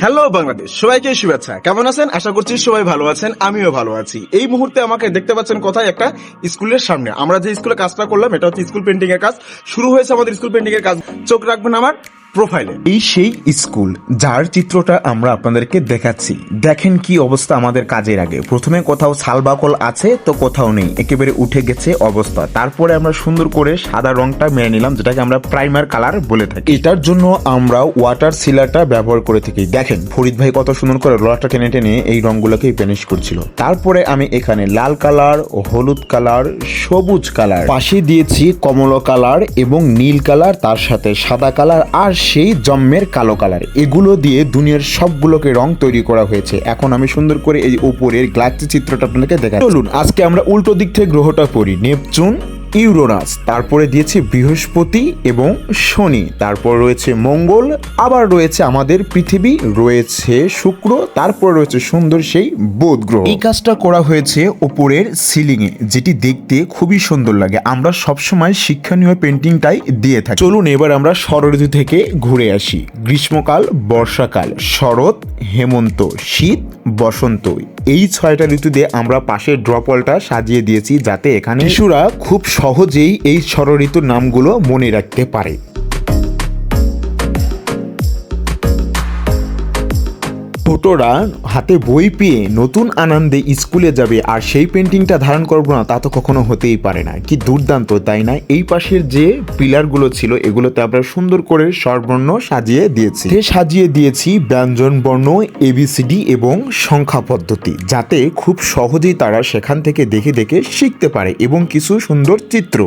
Hello Bangladesh, সবাইকে শুভেচ্ছা। কেমন আছেন? আশা করছি সবাই ভালো আছেন, আমিও ভালো আছি। এই মুহূর্তে আমাকে দেখতে পাচ্ছেন কোথায়? একটা স্কুলের সামনে। আমরা যে স্কুলে কাজটা করলাম এটা হচ্ছে স্কুল পেন্টিং এর কাজ। শুরু হয়েছে আমাদের স্কুল পেন্টিং এর কাজ। চোখ রাখবেন আমার প্রোফাইলে। এই সেই স্কুল যার চিত্রটা আমরা আপনাদেরকে দেখাচ্ছি। দেখেন কি অবস্থা আমাদের কাজের আগে। প্রথমে কোথাও ছালবাকল আছে তো কোথাও নেই, একেবারে উঠে গেছে অবস্থা। তারপরে আমরা সুন্দর করে সাদা রংটা মেরে নিলাম, যেটাকে আমরা প্রাইমার কালার বলে থাকি। এটার জন্য আমরা ওয়াটার সিলারটা ব্যবহার করে থাকি। দেখেন ফরিদ ভাই কত সুন্দর করে রডটা টেনে টেনে এই রংগুলোকে ফিনিশ করছিল। তারপরে আমি এখানে লাল কালার, হলুদ কালার, সবুজ কালার, পাশে দিয়েছি কমলা কালার এবং নীল কালার, তার সাথে সাদা কালার আর সেই জম্মের কালো কালার। এগুলো দিয়ে দুনিয়ার সবগুলোকে রং তৈরি করা হয়েছে। এখন আমি সুন্দর করে এই উপরের গ্লাসের চিত্রটা আপনাদেরকে দেখাচ্ছি। চলুন আজকে আমরা উল্টো দিক থেকে গ্রহটা পড়ি। নেপচুন, ইউরেনাস, তারপরে দিয়েছি বৃহস্পতি এবং শনি, তারপর রয়েছে মঙ্গল, আবার রয়েছে আমাদের পৃথিবী, রয়েছে শুক্র, তারপর রয়েছে সুন্দর সেই বুধ গ্রহ। এই কাজটা করা হয়েছে উপরের সিলিং এ, যেটি দেখতে খুবই সুন্দর লাগে। আমরা সবসময় শিক্ষণীয় পেন্টিংটাই দিয়ে থাকি। চলুন এবার আমরা শরৎ থেকে ঘুরে আসি। গ্রীষ্মকাল, বর্ষাকাল, শরৎ, হেমন্ত, শীত, বসন্ত, এই 6টা ঋতুতে আমরা পাশের ড্রপলটা সাজিয়ে দিয়েছি, যাতে এখানে শিশুরা খুব সহজেই এই ষড় ঋতুর নামগুলো মনে রাখতে পারে। ছোটরা হাতে বই পেয়ে নতুন আনন্দে স্কুলে যাবে আর সেই পেন্টিংটা ধারণ করবো না, তা তো কখনো হতেই পারে না। কি দুর্দান্ত, তাই না? এই পাশের যে পিলারগুলো ছিল এগুলোতে আমরা সুন্দর করে স্বরবর্ণ সাজিয়ে দিয়েছি ব্যঞ্জন বর্ণ, ABCD এবং সংখ্যা পদ্ধতি, যাতে খুব সহজেই তারা সেখান থেকে দেখে দেখে শিখতে পারে, এবং কিছু সুন্দর চিত্র।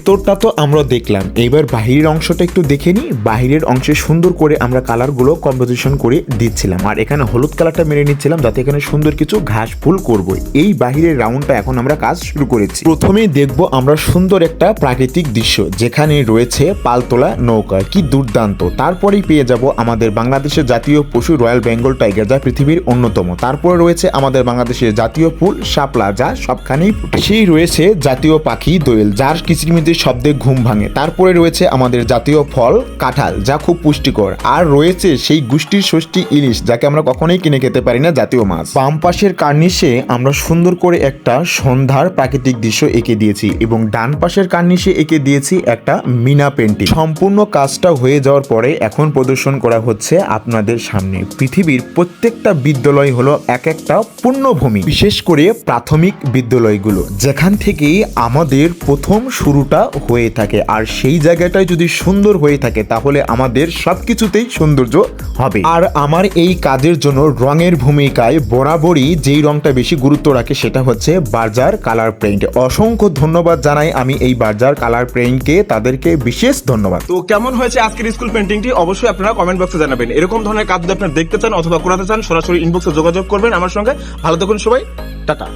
ভেতরটা তো আমরা দেখলাম, এবার বাহিরের অংশটা একটু দেখে নিই। বাহিরের অংশে সুন্দর করে আমরা কালারগুলো কম্পোজিশন করে দিচ্ছিলাম, আর এখানে হলুদ কালারটা মেরে নিচ্ছিলাম, যাতে এখানে সুন্দর কিছু ঘাস ফুল করবো। এই বাহিরের রাউন্ডটা এখন আমরা কাজ শুরু করেছি। প্রথমেই দেখবো আমরা সুন্দর একটা প্রাকৃতিক দৃশ্য, যেখানে রয়েছে পালতোলা নৌকা। কি দুর্দান্ত! তারপরেই পেয়ে যাব আমাদের বাংলাদেশের জাতীয় পশু রয়্যাল বেঙ্গল টাইগার, যা পৃথিবীর অন্যতম। তারপরে রয়েছে আমাদের বাংলাদেশের জাতীয় ফুল শাপলা, যা সবখানেই সেই রয়েছে জাতীয় পাখি দোয়েল, যার কিচিরমিচির শব্দে ঘুম ভাঙে। তারপরে রয়েছে আমাদের জাতীয় ফল কাঁঠাল, যা খুব পুষ্টিকর। আর রয়েছে সেই গুষ্টির ষষ্ঠী ইলিশ, যাকে আমরা কখনোই কিনে খেতে পারি না, জাতীয় মাছ। বাম পাশের কার্নিশে আমরা সুন্দর করে একটা সন্ধ্যার প্রাকৃতিক দৃশ্য এঁকে দিয়েছি, এবং ডান পাশের কার্নিশে এঁকে দিয়েছি একটা মিনা পেন্টিং। সম্পূর্ণ কাজটা হয়ে যাওয়ার পরে এখন প্রদর্শন করা হচ্ছে আপনাদের সামনে। পৃথিবীর প্রত্যেকটা বিদ্যালয় হলো এক একটা পুণ্যভূমি, বিশেষ করে প্রাথমিক বিদ্যালয়গুলো, যেখান থেকেই আমাদের প্রথম শুরুটা হয়ে থাকে। আর সেই জায়গাটাই যদি সুন্দর হয়ে থাকে, তাহলে আমাদের সবকিছুতেই সৌন্দর্য হবে। আর আমার এই কাজের জন্য রঙের ভূমিকায় বরাবরই যেই রংটা বেশি গুরুত্ব রাখে, সেটা হচ্ছে বার্জার কালার পেইন্ট। অসংখ্য ধন্যবাদ জানাই আমি এই বার্জার কালার পেইন্টকে, তাদেরকে বিশেষ ধন্যবাদ। তো কেমন হয়েছে আজকের স্কুল পেন্টিংটি অবশ্যই আপনারা কমেন্ট বক্সে জানাবেন। এরকম ধরনের কাজ যদি আপনারা দেখতে চান অথবা করাতে চান, সরাসরি ইনবক্সে যোগাযোগ করবেন আমার সঙ্গে। ভালো থাকুন সবাই, টাটা।